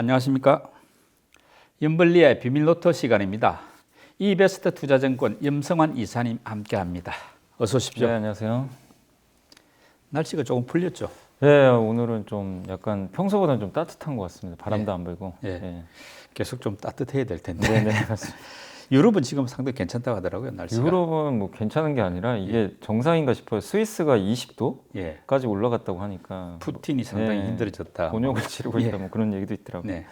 안녕하십니까. 염블리의 비밀로또 시간입니다. 이베스트 투자증권 염성환 이사님 함께합니다. 어서 오십시오. 네, 안녕하세요. 날씨가 조금 풀렸죠? 네, 오늘은 좀 약간 평소보다는 좀 따뜻한 것 같습니다. 바람도 안 불고. 예. 네. 계속 좀 따뜻해야 될 텐데. 네, 맞습니다. 유럽은 지금 상당히 괜찮다고 하더라고요, 날씨가. 유럽은 뭐 괜찮은 게 아니라 이게 정상인가 싶어요. 스위스가 20도까지 올라갔다고 하니까 푸틴이 상당히 네. 힘들어졌다. 곤욕을 치르고 있다. 뭐 그런 얘기도 있더라고요. 네.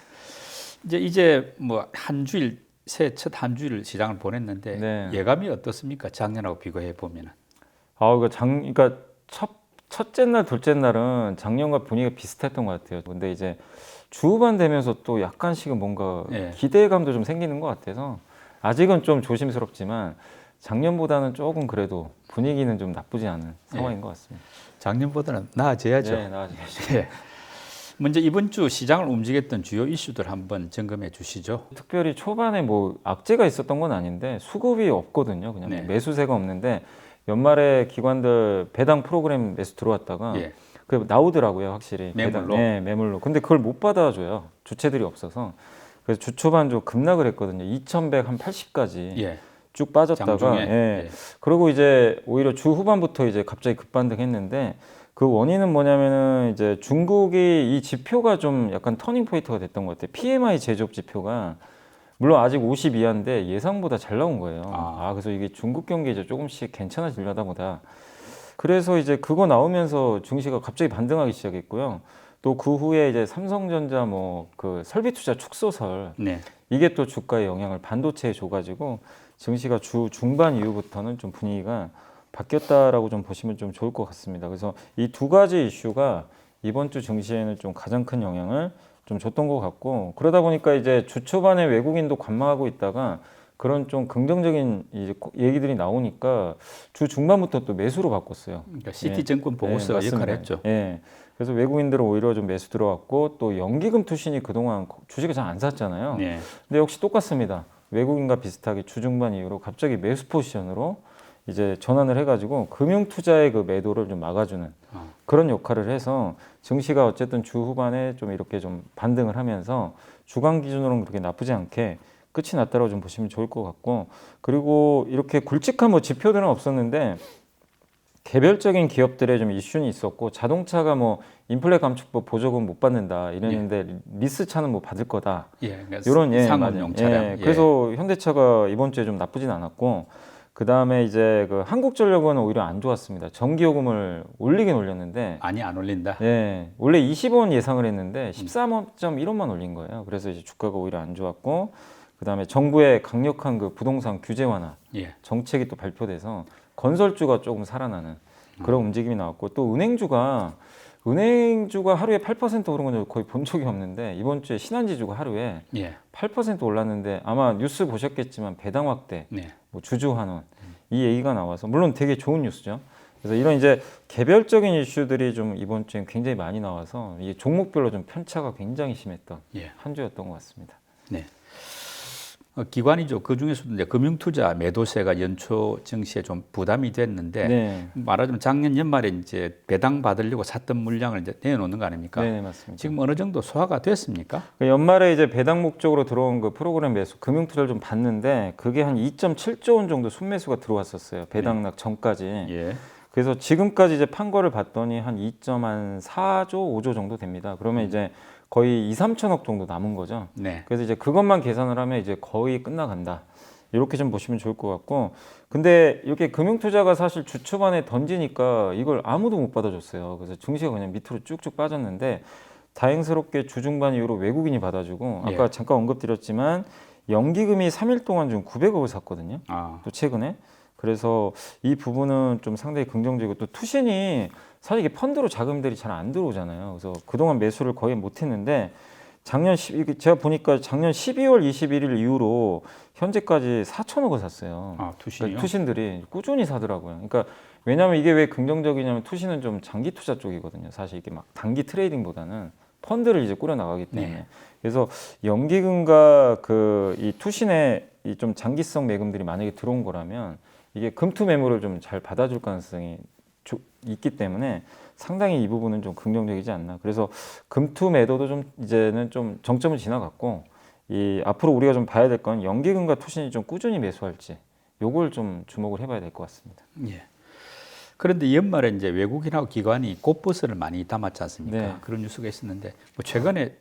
이제 뭐 한 주일 새해 첫 한 주일 시장을 보냈는데 네. 예감이 어떻습니까? 작년하고 비교해 보면은. 그러니까 첫째 날, 둘째 날은 작년과 분위기가 비슷했던 것 같아요. 근데 이제 주후반 되면서 또 약간씩은 뭔가 기대감도 좀 생기는 것 같아서 아직은 좀 조심스럽지만 작년보다는 조금 그래도 분위기는 좀 나쁘지 않은 상황인 것 같습니다. 작년보다는 나아져야죠. 네, 나아져야죠. 예. 먼저 이번 주 시장을 움직였던 주요 이슈들 한번 점검해 주시죠. 특별히 초반에 뭐 악재가 있었던 건 아닌데 수급이 없거든요. 그냥 네. 매수세가 없는데 연말에 기관들 배당 프로그램 매수 들어왔다가 그 나오더라고요, 확실히. 매물로? 네, 매물로. 근데 그걸 못 받아줘요. 주체들이 없어서. 그래서 주 초반 좀 급락을 했거든요. 2,100 한 80까지 쭉 빠졌다가. 장중에? 그리고 이제 오히려 주 후반부터 이제 갑자기 급반등했는데 그 원인은 뭐냐면은 이제 중국이 이 지표가 좀 약간 터닝 포인트가 됐던 것 같아요. PMI 제조업 지표가 물론 아직 50 이하인데 예상보다 잘 나온 거예요. 그래서 이게 중국 경기 이제 조금씩 괜찮아지려다 보다. 그래서 이제 그거 나오면서 증시가 갑자기 반등하기 시작했고요. 또 그 후에 이제 삼성전자 뭐 그 설비 투자 축소설 이게 또 주가에 영향을 반도체에 줘가지고 증시가 주 중반 이후부터는 좀 분위기가 바뀌었다라고 좀 보시면 좀 좋을 것 같습니다. 그래서 이 두 가지 이슈가 이번 주 증시에는 좀 가장 큰 영향을 좀 줬던 것 같고, 그러다 보니까 이제 주 초반에 외국인도 관망하고 있다가 그런 좀 긍정적인 이제 얘기들이 나오니까 주 중반부터 또 매수로 바꿨어요. 그러니까 시티증권 보고서가 역할을 했죠. 그래서 외국인들은 오히려 좀 매수 들어왔고 또 연기금 투신이 그동안 주식을 잘 안 샀잖아요. 근데 역시 똑같습니다. 외국인과 비슷하게 주 중반 이후로 갑자기 매수 포지션으로 이제 전환을 해가지고 금융 투자의 그 매도를 좀 막아주는 그런 역할을 해서 증시가 어쨌든 주 후반에 좀 이렇게 좀 반등을 하면서 주간 기준으로는 그렇게 나쁘지 않게 끝이 났다고 좀 보시면 좋을 것 같고, 그리고 이렇게 굵직한 뭐 지표들은 없었는데 개별적인 기업들의 좀 이슈는 있었고, 자동차가 뭐 인플레 감축법 보조금 못 받는다 이랬는데 리스차는 뭐 받을 거다. 그러니까 이런 상업용 차량. 그래서 현대차가 이번 주에 좀 나쁘진 않았고, 그 다음에 이제 그 한국전력은 오히려 안 좋았습니다. 전기요금을 올리긴 올렸는데 많이 안 올린다. 원래 20원 예상을 했는데 13.1원만 올린 거예요. 그래서 이제 주가가 오히려 안 좋았고, 그 다음에 정부의 강력한 그 부동산 규제 완화 정책이 또 발표돼서 건설주가 조금 살아나는 그런 움직임이 나왔고, 또 은행주가 하루에 8% 오른 건 거의 본 적이 없는데 이번 주에 신한지주가 하루에 8% 올랐는데 아마 뉴스 보셨겠지만 배당 확대, 뭐 주주 환원 이 얘기가 나와서 물론 되게 좋은 뉴스죠. 그래서 이런 이제 개별적인 이슈들이 좀 이번 주에 굉장히 많이 나와서 이게 종목별로 좀 편차가 굉장히 심했던 한 주였던 것 같습니다. 기관이죠. 그 중에서도 이제 금융투자 매도세가 연초 증시에 좀 부담이 됐는데 말하자면 작년 연말에 이제 배당 받으려고 샀던 물량을 이제 내놓는 거 아닙니까? 네, 맞습니다. 지금 어느 정도 소화가 됐습니까? 연말에 이제 배당 목적으로 들어온 그 프로그램 매수, 금융투자를 좀 봤는데 그게 한 2.7조 원 정도 순매수가 들어왔었어요. 배당락 전까지. 그래서 지금까지 이제 판 거를 봤더니 한 2.4조, 5조 정도 됩니다. 그러면 이제 거의 2, 3천억 정도 남은 거죠. 그래서 이제 그것만 계산을 하면 이제 거의 끝나간다. 이렇게 좀 보시면 좋을 것 같고, 근데 이렇게 금융투자가 사실 주 초반에 던지니까 이걸 아무도 못 받아줬어요. 그래서 증시가 그냥 밑으로 쭉쭉 빠졌는데 다행스럽게 주 중반 이후로 외국인이 받아주고, 아까 잠깐 언급드렸지만 연기금이 3일 동안 좀 900억을 샀거든요. 또 최근에. 그래서 이 부분은 좀 상당히 긍정적이고, 또 투신이 사실 이게 펀드로 자금들이 잘 안 들어오잖아요. 그래서 그동안 매수를 거의 못 했는데 제가 보니까 작년 12월 21일 이후로 현재까지 4천억을 샀어요. 투신이요? 그러니까 투신들이 꾸준히 사더라고요. 그러니까 왜냐하면 이게 왜 긍정적이냐면 투신은 좀 장기 투자 쪽이거든요. 사실 이게 막 단기 트레이딩보다는 펀드를 이제 꾸려 나가기 때문에. 그래서 연기금과 그 이 투신의 이 좀 장기성 매금들이 만약에 들어온 거라면 이게 금투 매물을 좀 잘 받아줄 가능성이 있기 때문에 상당히 이 부분은 좀 긍정적이지 않나. 그래서 금투 매도도 좀 이제는 좀 정점을 지나갔고 이 앞으로 우리가 좀 봐야 될 건 연기금과 투신이 좀 꾸준히 매수할지 요걸 좀 주목을 해봐야 될 것 같습니다. 예. 그런데 연말에 이제 외국인하고 기관이 꽃버스를 많이 담았지 않습니까? 네. 그런 뉴스가 있었는데 뭐 최근에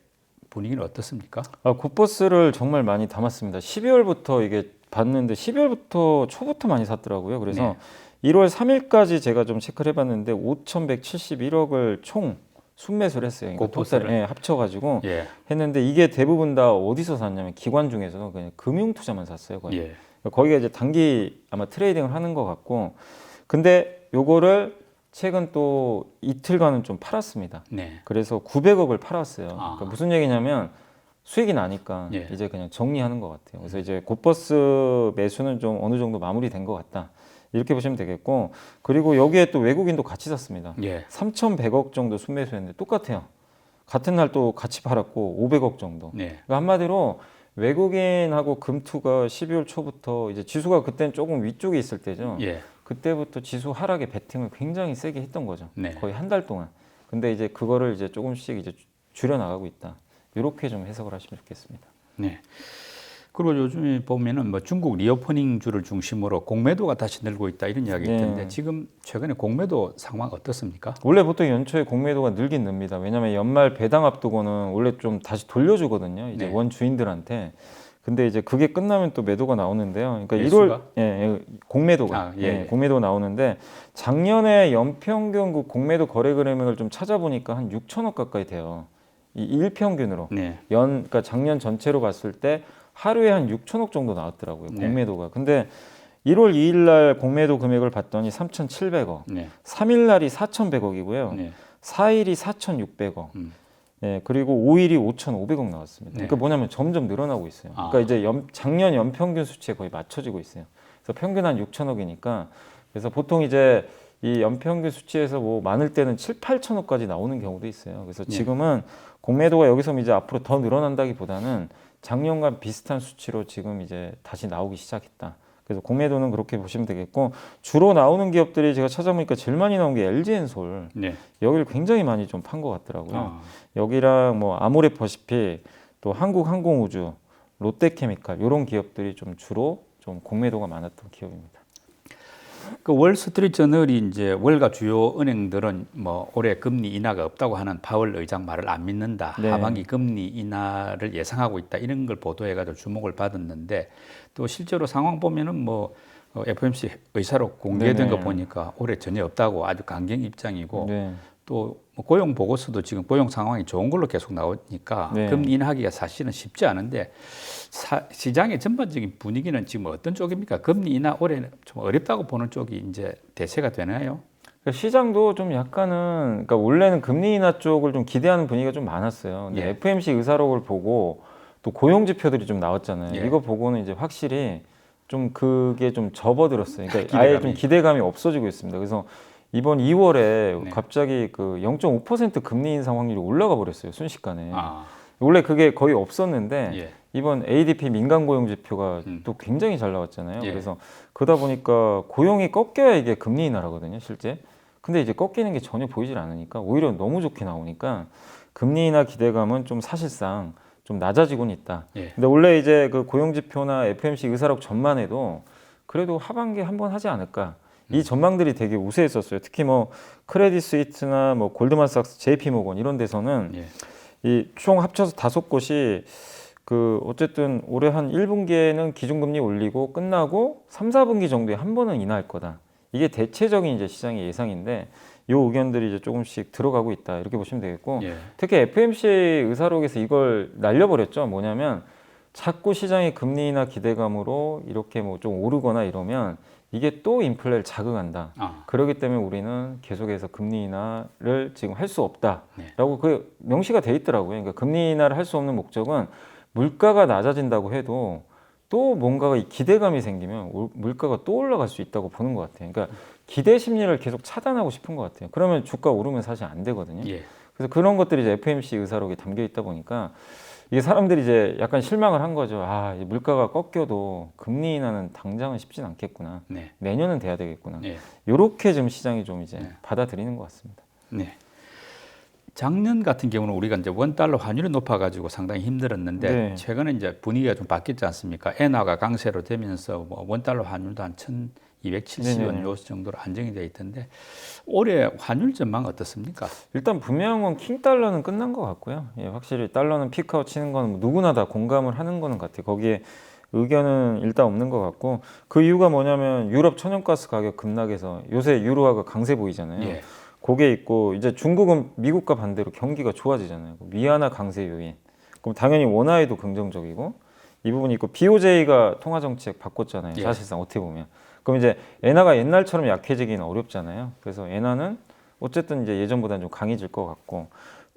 분위기는 어떻습니까? 꽃버스를 정말 많이 담았습니다. 12월부터 이게 봤는데 12월부터 초부터 많이 샀더라고요. 그래서 네. 1월 3일까지 제가 좀 체크를 해봤는데 5,171억을 총 순매수를 했어요. 꽃버스를 예, 합쳐가지고 예. 했는데 이게 대부분 다 어디서 샀냐면 기관 중에서 그냥 금융투자만 샀어요. 거의. 예. 거기가 이제 단기 아마 트레이딩을 하는 것 같고 근데 요거를 최근 또 이틀간은 좀 팔았습니다. 네. 그래서 900억을 팔았어요. 그러니까 무슨 얘기냐면 수익이 나니까 예. 이제 그냥 정리하는 것 같아요. 그래서 이제 곧버스 매수는 좀 어느 정도 마무리된 것 같다. 이렇게 보시면 되겠고 그리고 여기에 또 외국인도 같이 샀습니다. 예. 3,100억 정도 순매수했는데 똑같아요. 같은 날 또 같이 팔았고 500억 정도. 예. 그러니까 한마디로 외국인하고 금투가 12월 초부터 이제 지수가 그때는 조금 위쪽에 있을 때죠. 예. 그때부터 지수 하락에 베팅을 굉장히 세게 했던 거죠. 네. 거의 한 달 동안. 근데 이제 그거를 이제 조금씩 이제 줄여 나가고 있다. 이렇게 좀 해석을 하시면 좋겠습니다. 네. 그리고 요즘에 보면은 뭐 중국 리오퍼닝주를 중심으로 공매도가 다시 늘고 있다 이런 이야기 있던데 지금 최근에 공매도 상황 어떻습니까? 원래 보통 연초에 공매도가 늘긴 늡니다. 왜냐하면 연말 배당 앞두고는 원래 좀 다시 돌려주거든요. 이제 원 주인들한테. 근데 이제 그게 끝나면 또 매도가 나오는데요. 그러니까 매수가? 1월 공매도가 공매도 나오는데 작년에 연평균 그 공매도 거래 금액을 좀 찾아보니까 한 6천억 가까이 돼요. 이 일평균으로 그러니까 작년 전체로 봤을 때 하루에 한 6천억 정도 나왔더라고요. 공매도가. 근데 1월 2일 날 공매도 금액을 봤더니 3,700억, 3일 날이 4,100억이고요. 4일이 4,600억. 예, 그리고 5일이 5,500억 나왔습니다. 그러니까 뭐냐면 점점 늘어나고 있어요. 그러니까 이제 작년 연평균 수치에 거의 맞춰지고 있어요. 그래서 평균 한 6천억이니까 그래서 보통 이제 이 연평균 수치에서 뭐 많을 때는 7, 8천억까지 나오는 경우도 있어요. 그래서 지금은 공매도가 여기서 이제 앞으로 더 늘어난다기보다는 작년과 비슷한 수치로 지금 이제 다시 나오기 시작했다. 그래서 공매도는 그렇게 보시면 되겠고 주로 나오는 기업들이 제가 찾아보니까 제일 많이 나온 게 LG엔솔 여기를 굉장히 많이 좀 판 것 같더라고요. 여기랑 뭐 아모레퍼시픽 또 한국항공우주 롯데케미칼 이런 기업들이 좀 주로 좀 공매도가 많았던 기업입니다. 그 월스트리트저널이 이제 월가 주요 은행들은 뭐 올해 금리 인하가 없다고 하는 파월 의장 말을 안 믿는다. 하반기 금리 인하를 예상하고 있다. 이런 걸 보도해가지고 주목을 받았는데 또 실제로 상황 보면은 뭐 FOMC 의사록 공개된 거 보니까 올해 전혀 없다고 아주 강경 입장이고 또 고용 보고서도 지금 고용 상황이 좋은 걸로 계속 나오니까 금리 인하하기가 사실은 쉽지 않은데 시장의 전반적인 분위기는 지금 어떤 쪽입니까? 금리 인하 올해는 좀 어렵다고 보는 쪽이 이제 대세가 되나요? 그러니까 시장도 좀 약간은 그러니까 원래는 금리 인하 쪽을 좀 기대하는 분위기가 좀 많았어요. 근데 FOMC 의사록을 보고 또 고용 지표들이 좀 나왔잖아요. 이거 보고는 이제 확실히 좀 그게 좀 접어들었어요. 그러니까 아예 좀 기대감이 없어지고 있습니다. 그래서 이번 2월에 갑자기 그 0.5% 금리 인상 확률이 올라가 버렸어요. 순식간에. 원래 그게 거의 없었는데 이번 ADP 민간 고용 지표가 또 굉장히 잘 나왔잖아요. 그래서 그러다 보니까 고용이 꺾여야 이게 금리 인하라거든요, 실제. 근데 이제 꺾이는 게 전혀 보이질 않으니까 오히려 너무 좋게 나오니까 금리 인하 기대감은 좀 사실상 좀 낮아지고는 있다. 근데 원래 이제 그 고용 지표나 FOMC 의사록 전만 해도 그래도 하반기에 한번 하지 않을까. 이 전망들이 되게 우세했었어요. 특히 뭐 크레딧 스위스나 뭐 골드만삭스, JP모건 이런 데서는 이 총 합쳐서 5곳이 그 어쨌든 올해 한 1분기에는 기준금리 올리고 끝나고 3, 4분기 정도에 한 번은 인하할 거다. 이게 대체적인 이제 시장의 예상인데 이 의견들이 이제 조금씩 들어가고 있다. 이렇게 보시면 되겠고 특히 FOMC 의사록에서 이걸 날려버렸죠. 뭐냐면 자꾸 시장의 금리 인하 기대감으로 이렇게 뭐 좀 오르거나 이러면 이게 또 인플레를 자극한다. 그렇기 때문에 우리는 계속해서 금리 인하를 지금 할 수 없다라고 그 명시가 돼 있더라고요. 그러니까 금리 인하를 할 수 없는 목적은 물가가 낮아진다고 해도 또 뭔가가 기대감이 생기면 물가가 또 올라갈 수 있다고 보는 것 같아요. 그러니까 기대 심리를 계속 차단하고 싶은 것 같아요. 그러면 주가 오르면 사실 안 되거든요. 그래서 그런 것들이 이제 FOMC 의사록에 담겨 있다 보니까 이게 사람들이 이제 약간 실망을 한 거죠. 아, 이 물가가 꺾여도 금리 인하는 당장은 쉽진 않겠구나. 네. 내년은 돼야 되겠구나. 네. 이렇게 지금 시장이 좀 이제 네. 받아들이는 것 같습니다. 네. 작년 같은 경우는 우리가 이제 원달러 환율이 높아가지고 상당히 힘들었는데 네. 최근에 이제 분위기가 좀 바뀌었지 않습니까? 엔화가 강세로 되면서 뭐 원달러 환율도 한 1,270원 요 정도로 안정이 되어 있던데 올해 환율 전망 어떻습니까? 일단 분명한 건 킹달러는 끝난 것 같고요. 예, 확실히 달러는 피크아웃 치는 건 누구나 다 공감을 하는 거는 같아요. 거기에 의견은 일단 없는 것 같고 그 이유가 뭐냐면 유럽 천연가스 가격 급락해서 요새 유로화가 강세 보이잖아요. 예. 그게 있고 이제 중국은 미국과 반대로 경기가 좋아지잖아요. 위안화 강세 요인. 그럼 당연히 원화에도 긍정적이고 이 부분이 있고 BOJ가 통화 정책 바꿨잖아요. 예. 사실상 어떻게 보면. 그럼 이제 엔화가 옛날처럼 약해지기는 어렵잖아요. 그래서 엔화는 어쨌든 이제 예전보다는 좀 강해질 것 같고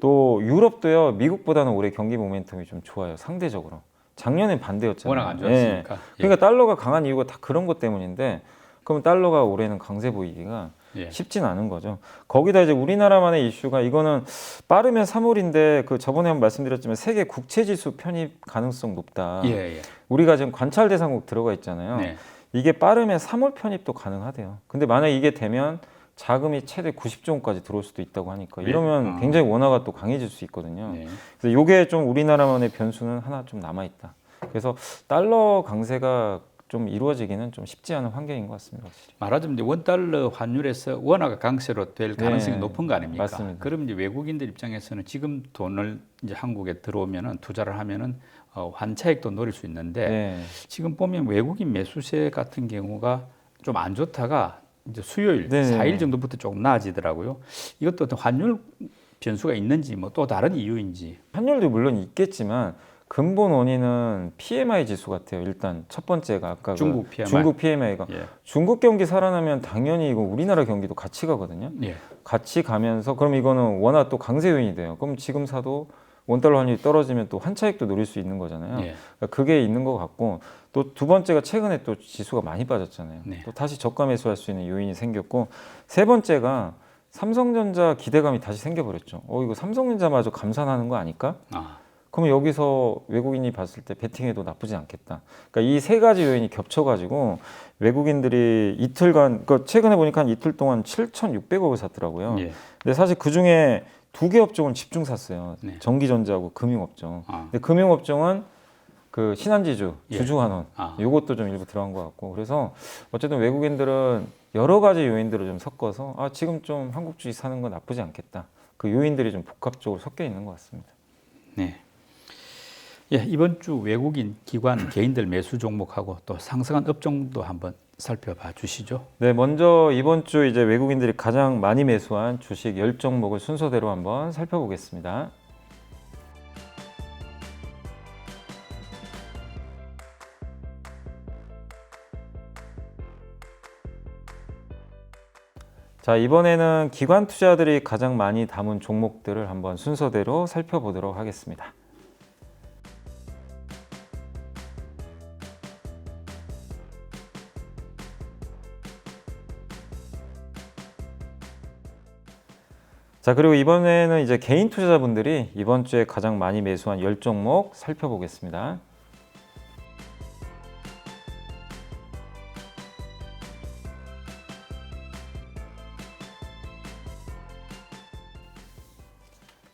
또 유럽도요. 미국보다는 올해 경기 모멘텀이 좀 좋아요. 상대적으로. 작년엔 반대였잖아요. 워낙 안 좋았으니까. 예. 그러니까 달러가 강한 이유가 다 그런 것 때문인데 그럼 달러가 올해는 강세 보이기가 예. 쉽진 않은 거죠. 거기다 이제 우리나라만의 이슈가 이거는 빠르면 3월인데 그 저번에 한번 말씀드렸지만 세계 국채지수 편입 가능성 높다. 예, 예. 우리가 지금 관찰 대상국 들어가 있잖아요. 네. 이게 빠르면 3월 편입도 가능하대요. 근데 만약 이게 되면 자금이 최대 90조 원까지 들어올 수도 있다고 하니까 이러면 굉장히 원화가 또 강해질 수 있거든요. 네. 그래서 이게 좀 우리나라만의 변수는 하나 좀 남아 있다. 그래서 달러 강세가 좀 이루어지기는 좀 쉽지 않은 환경인 것 같습니다. 확실히. 말하자면 이제 원달러 환율에서 원화가 강세로 될 가능성이 네, 높은 거 아닙니까? 맞습니다. 그럼 이제 외국인들 입장에서는 지금 돈을 이제 한국에 들어오면은 투자를 하면은 환차익도 노릴 수 있는데 네. 지금 보면 외국인 매수세 같은 경우가 좀 안 좋다가 이제 수요일 네네. 4일 정도부터 조금 나아지더라고요. 이것도 어떤 환율 변수가 있는지 뭐 또 다른 이유인지. 환율도 물론 있겠지만 근본 원인은 PMI 지수 같아요. 일단 첫 번째가 아까 중국 PMI. 중국 PMI가 예. 중국 경기 살아나면 당연히 이거 우리나라 경기도 같이 가거든요. 예. 같이 가면서 그럼 이거는 워낙 또 강세 요인이 돼요. 그럼 지금 사도 원달러 환율이 떨어지면 또 환차익도 노릴 수 있는 거잖아요. 예. 그러니까 그게 있는 것 같고 또 두 번째가 최근에 또 지수가 많이 빠졌잖아요. 네. 또 다시 저가 매수할 수 있는 요인이 생겼고 세 번째가 삼성전자 기대감이 다시 생겨버렸죠. 이거 삼성전자마저 감산하는 거 아닐까? 아. 그러면 여기서 외국인이 봤을 때 베팅해도 나쁘지 않겠다. 그러니까 이 세 가지 요인이 겹쳐가지고 외국인들이 이틀간, 그러니까 최근에 보니까 한 이틀 동안 7,600억을 샀더라고요. 예. 근데 사실 그 중에 두 개 업종은 집중 샀어요. 네. 전기전자하고 금융업종. 아. 근데 금융업종은 그 신한지주, 예. 주주환원 아. 이것도 좀 일부 들어간 것 같고 그래서 어쨌든 외국인들은 여러 가지 요인들을 좀 섞어서 지금 좀 한국 주식 사는 건 나쁘지 않겠다. 그 요인들이 좀 복합적으로 섞여 있는 것 같습니다. 네. 예, 이번 주 외국인 기관 개인들 매수 종목하고 또 상승한 업종도 한번 살펴봐 주시죠. 네, 먼저 이번 주 이제 외국인들이 가장 많이 매수한 주식 10종목을 순서대로 한번 살펴보겠습니다. 자, 이번에는 기관 투자들이 가장 많이 담은 종목들을 한번 순서대로 살펴보도록 하겠습니다. 자, 그리고 이번에는 이제 개인 투자자분들이 이번 주에 가장 많이 매수한 10종목 살펴보겠습니다.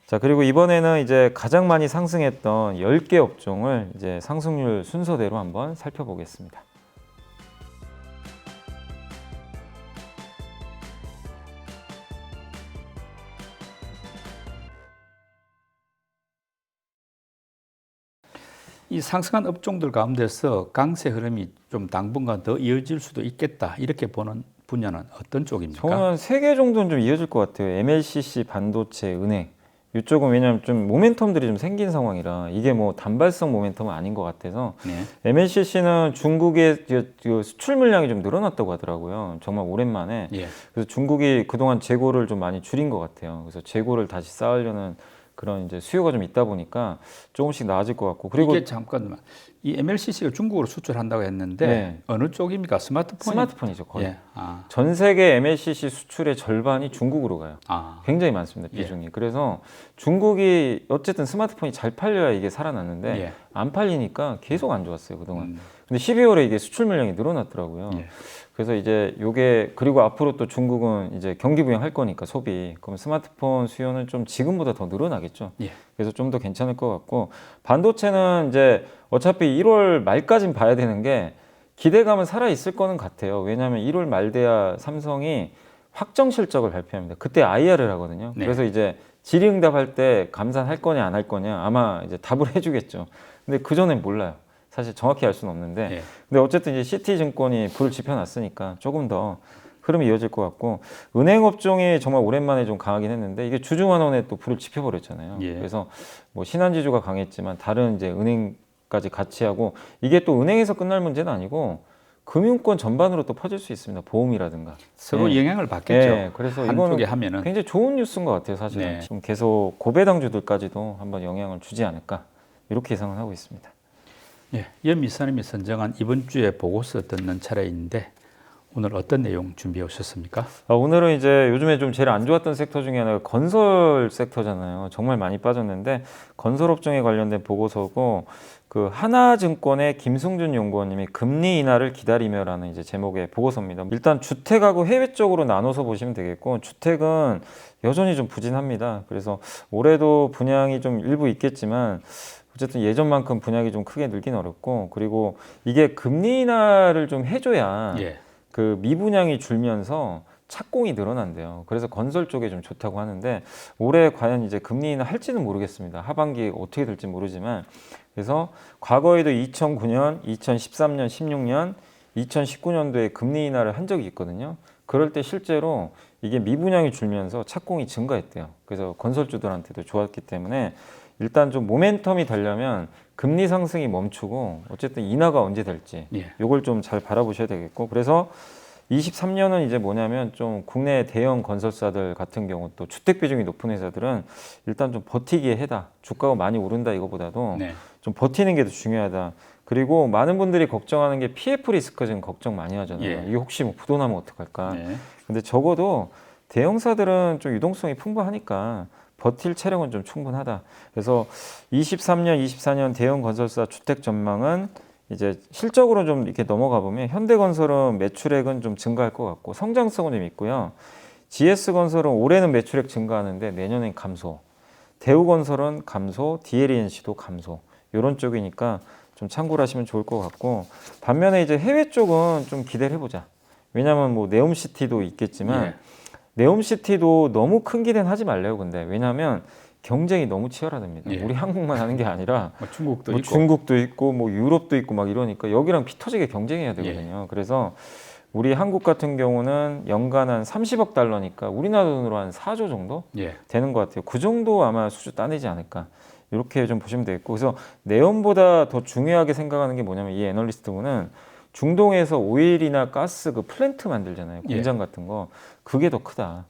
자, 그리고 이번에는 이제 가장 많이 상승했던 10개 업종을 이제 상승률 순서대로 한번 살펴보겠습니다. 이 상승한 업종들 가운데서 강세 흐름이 좀 당분간 더 이어질 수도 있겠다 이렇게 보는 분야는 어떤 쪽입니까? 저는 3개 정도는 좀 이어질 것 같아요. MLCC, 반도체, 은행. 이쪽은 왜냐하면 좀 모멘텀들이 좀 생긴 상황이라 이게 뭐 단발성 모멘텀은 아닌 것 같아서 네. MLCC는 중국의 그 수출 물량이 좀 늘어났다고 하더라고요. 정말 오랜만에. 예. 그래서 중국이 그동안 재고를 좀 많이 줄인 것 같아요. 그래서 재고를 다시 쌓으려는 그런 이제 수요가 좀 있다 보니까 조금씩 나아질 것 같고 그리고 이게 잠깐만 이 MLCC가 중국으로 수출한다고 했는데 네. 어느 쪽입니까? 스마트폰이죠, 거의. 예. 전 세계 MLCC 수출의 절반이 중국으로 가요. 아. 굉장히 많습니다, 비중이. 예. 그래서 중국이 어쨌든 스마트폰이 잘 팔려야 이게 살아났는데 예. 안 팔리니까 계속 안 좋았어요, 그동안. 근데 12월에 이게 수출 물량이 늘어났더라고요. 예. 그래서 이제 요게 그리고 앞으로 또 중국은 이제 경기 부양할 거니까 소비. 그럼 스마트폰 수요는 좀 지금보다 더 늘어나겠죠. 예. 그래서 좀 더 괜찮을 것 같고 반도체는 이제 어차피 1월 말까진 봐야 되는 게 기대감은 살아 있을 거는 같아요. 왜냐하면 1월 말 돼야 삼성이 확정 실적을 발표합니다. 그때 IR을 하거든요. 네. 그래서 이제 질의응답할 때 감산할 거냐 안 할 거냐 아마 이제 답을 해주겠죠. 근데 그 전엔 몰라요. 사실 정확히 알 수는 없는데. 예. 근데 어쨌든 이제 시티증권이 불을 지펴놨으니까 조금 더 흐름이 이어질 것 같고 은행 업종이 정말 오랜만에 좀 강하긴 했는데 이게 주중환원에 또 불을 지펴버렸잖아요. 예. 그래서 뭐 신한지주가 강했지만 다른 이제 은행까지 같이 하고 이게 또 은행에서 끝날 문제는 아니고 금융권 전반으로 또 퍼질 수 있습니다. 보험이라든가 서로 예. 영향을 받겠죠. 예. 그래서 한쪽에 이거는 하면은 굉장히 좋은 뉴스인 것 같아요. 사실은 네. 좀 계속 고배당주들까지도 한번 영향을 주지 않을까 이렇게 예상을 하고 있습니다. 예, 연미사님이 선정한 이번 주에 보고서 듣는 차례인데 오늘 어떤 내용 준비해 오셨습니까? 오늘은 이제 요즘에 좀 제일 안 좋았던 섹터 중에 하나가 건설 섹터잖아요. 정말 많이 빠졌는데 건설 업종에 관련된 보고서고 그 하나증권의 김승준 연구원님이 금리 인하를 기다리며라는 이제 제목의 보고서입니다. 일단 주택하고 해외 쪽으로 나눠서 보시면 되겠고 주택은 여전히 좀 부진합니다. 그래서 올해도 분양이 좀 일부 있겠지만 어쨌든 예전만큼 분양이 좀 크게 늘긴 어렵고 그리고 이게 금리 인하를 좀 해줘야 예. 그 미분양이 줄면서 착공이 늘어난대요. 그래서 건설 쪽에 좀 좋다고 하는데 올해 과연 이제 금리 인하 할지는 모르겠습니다. 하반기 어떻게 될지 모르지만 그래서 과거에도 2009년, 2013년, 16년, 2019년도에 금리 인하를 한 적이 있거든요. 그럴 때 실제로 이게 미분양이 줄면서 착공이 증가했대요. 그래서 건설주들한테도 좋았기 때문에 일단 좀 모멘텀이 되려면 금리 상승이 멈추고 어쨌든 인하가 언제 될지 이걸 좀 잘 바라보셔야 되겠고 그래서 23년은 이제 뭐냐면 좀 국내 대형 건설사들 같은 경우 또 주택 비중이 높은 회사들은 일단 좀 버티기에 해다. 주가가 많이 오른다 이거보다도 네. 좀 버티는 게 더 중요하다. 그리고 많은 분들이 걱정하는 게 PF 리스크 지금 걱정 많이 하잖아요. 예. 이게 혹시 뭐 부도나면 어떡할까. 네. 근데 적어도 대형사들은 좀 유동성이 풍부하니까 버틸 체력은 좀 충분하다. 그래서 23년, 24년 대형 건설사 주택 전망은 이제 실적으로 좀 이렇게 넘어가 보면 현대건설은 매출액은 좀 증가할 것 같고 성장성은 좀 있고요. GS건설은 올해는 매출액 증가하는데 내년엔 감소. 대우건설은 감소, DLNC도 감소. 이런 쪽이니까 좀 참고를 하시면 좋을 것 같고 반면에 이제 해외 쪽은 좀 기대를 해보자. 왜냐하면 뭐 네옴시티도 있겠지만 예. 네옴시티도 너무 큰 기대는 하지 말래요. 근데 왜냐하면 경쟁이 너무 치열하답니다. 예. 우리 한국만 하는 게 아니라 뭐 중국도 뭐 있고 중국도 있고 뭐 유럽도 있고 막 이러니까 여기랑 피 터지게 경쟁해야 되거든요. 그래서 우리 한국 같은 경우는 연간 한 30억 달러니까 우리나라 돈으로 한 4조 정도 예. 되는 것 같아요. 그 정도 아마 수주 따내지 않을까. 이렇게 좀 보시면 되겠고 그래서 네옴보다 더 중요하게 생각하는 게 뭐냐면 이 애널리스트분은 중동에서 오일이나 가스 그 플랜트 만들잖아요. 공장 같은 거. 그게 더 크다.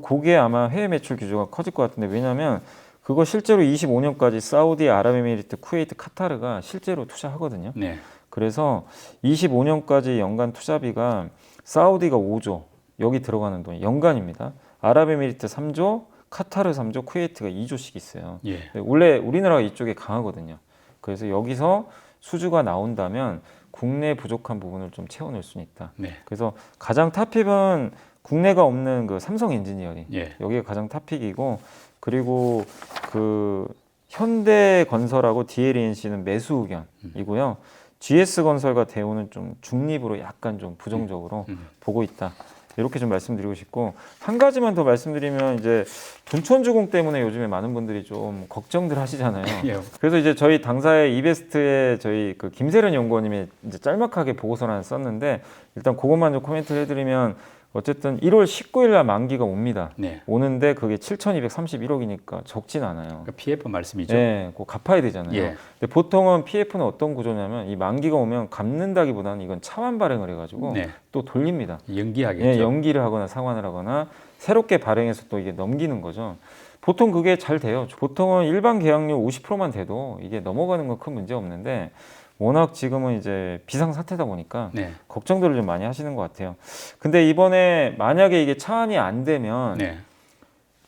그게 아마 해외 매출 규모가 커질 것 같은데 왜냐하면 그거 실제로 25년까지 사우디, 아랍에미리트, 쿠웨이트, 카타르가 실제로 투자하거든요. 네. 그래서 25년까지 연간 투자비가 사우디가 5조, 여기 들어가는 돈이 연간입니다. 아랍에미리트 3조, 카타르 3조, 쿠웨이트가 2조씩 있어요. 예. 원래 우리나라가 이쪽에 강하거든요. 그래서 여기서 수주가 나온다면 국내 부족한 부분을 좀 채워낼 수는 있다. 네. 그래서 가장 탑픽은 국내가 없는 그 삼성 엔지니어링 예. 여기가 가장 탑픽이고 그리고 그 현대건설하고 DLNC는 매수 의견이고요. GS건설과 대우는 좀 중립으로 약간 좀 부정적으로 보고 있다. 이렇게 좀 말씀드리고 싶고 한 가지만 더 말씀드리면 이제 둔촌주공 때문에 요즘에 많은 분들이 좀 걱정들 하시잖아요. 예. 그래서 이제 저희 당사의 이베스트에 저희 그 김세련 연구원님이 이제 짤막하게 보고서를 하나 썼는데 일단 그것만 좀 코멘트를 해드리면 어쨌든 1월 19일 날 만기가 옵니다. 네. 오는데 그게 7,231억이니까 적진 않아요. 그러니까 PF 말씀이죠. 네, 그거 갚아야 되잖아요. 예. 근데 보통은 PF는 어떤 구조냐면 이 만기가 오면 갚는다기보다는 이건 차환 발행을 해가지고 네. 또 돌립니다. 연기하겠죠. 예, 연기를 하거나 상환을 하거나 새롭게 발행해서 또 이게 넘기는 거죠. 보통 그게 잘 돼요. 보통은 일반 계약료 50%만 돼도 이게 넘어가는 건 큰 문제 없는데 워낙 지금은 이제 비상 사태다 보니까 네. 걱정들을 좀 많이 하시는 것 같아요. 근데 이번에 만약에 이게 차안이 안 되면 네.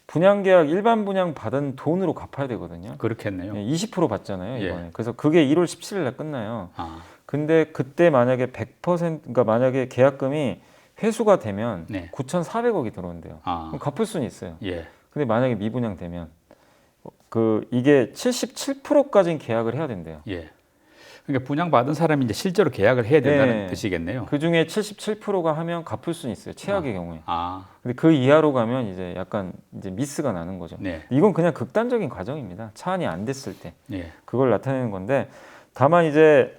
분양계약 일반 분양 받은 돈으로 갚아야 되거든요. 그렇겠네요. 20% 받잖아요, 이번에. 예. 그래서 그게 1월 17일 날 끝나요. 아, 근데 그때 만약에 100% 그러니까 만약에 계약금이 회수가 되면 네. 9,400억이 들어온대요. 아, 그럼 갚을 수는 있어요. 예. 근데 만약에 미분양되면 이게 77%까지는 계약을 해야 된대요. 예. 그러니까 분양받은 사람이 이제 실제로 계약을 해야 된다는 네. 뜻이겠네요. 그 중에 77%가 하면 갚을 수는 있어요. 최악의 경우에. 아, 근데 그 이하로 가면 이제 약간 이제 미스가 나는 거죠. 네. 이건 그냥 극단적인 과정입니다. 차안이 안 됐을 때 예. 그걸 나타내는 건데, 다만 이제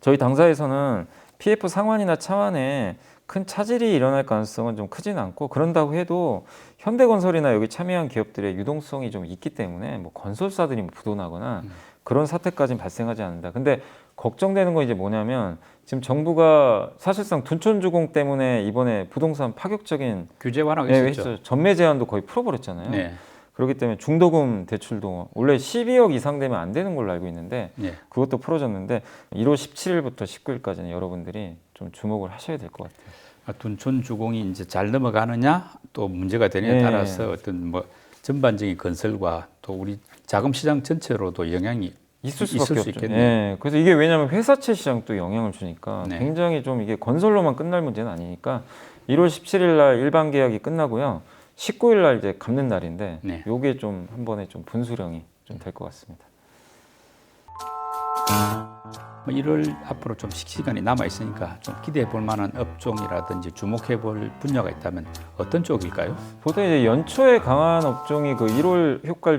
저희 당사에서는 PF 상환이나 차환에 큰 차질이 일어날 가능성은 좀 크진 않고, 그런다고 해도 현대건설이나 여기 참여한 기업들의 유동성이 좀 있기 때문에 뭐 건설사들이 뭐 부도나거나 그런 사태까지는 발생하지 않는다. 근데 걱정되는 건 이제 뭐냐면, 지금 정부가 사실상 둔촌주공 때문에 이번에 부동산 파격적인 규제 완화가 네, 있었죠. 전매 제한도 거의 풀어버렸잖아요. 네. 그렇기 때문에 중도금 대출도 원래 12억 이상 되면 안 되는 걸로 알고 있는데 네. 그것도 풀어졌는데 1월 17일부터 19일까지는 여러분들이 좀 주목을 하셔야 될 것 같아요. 둔촌 주공이 이제 잘 넘어가느냐 또 문제가 되느냐에 네. 따라서 어떤 뭐 전반적인 건설과 또 우리 자금 시장 전체로도 영향이 있을 있을 수밖에 수 없죠. 있겠네요. 예, 그래서 이게 왜냐하면 회사채 시장도 영향을 주니까 네. 굉장히 좀 이게 건설로만 끝날 문제는 아니니까 1월 17일 날 일반 계약이 끝나고요. 19일 날 이제 갚는 날인데 네. 요게 좀 한 번에 좀 분수령이 좀 될 것 같습니다. 뭐 1월 앞으로 좀 시간이 남아 있으니까 좀 기대해 볼 만한 업종이라든지 주목해 볼 분야가 있다면 어떤 쪽일까요? 보통 이제 연초에 강한 업종이 그 1월 효과를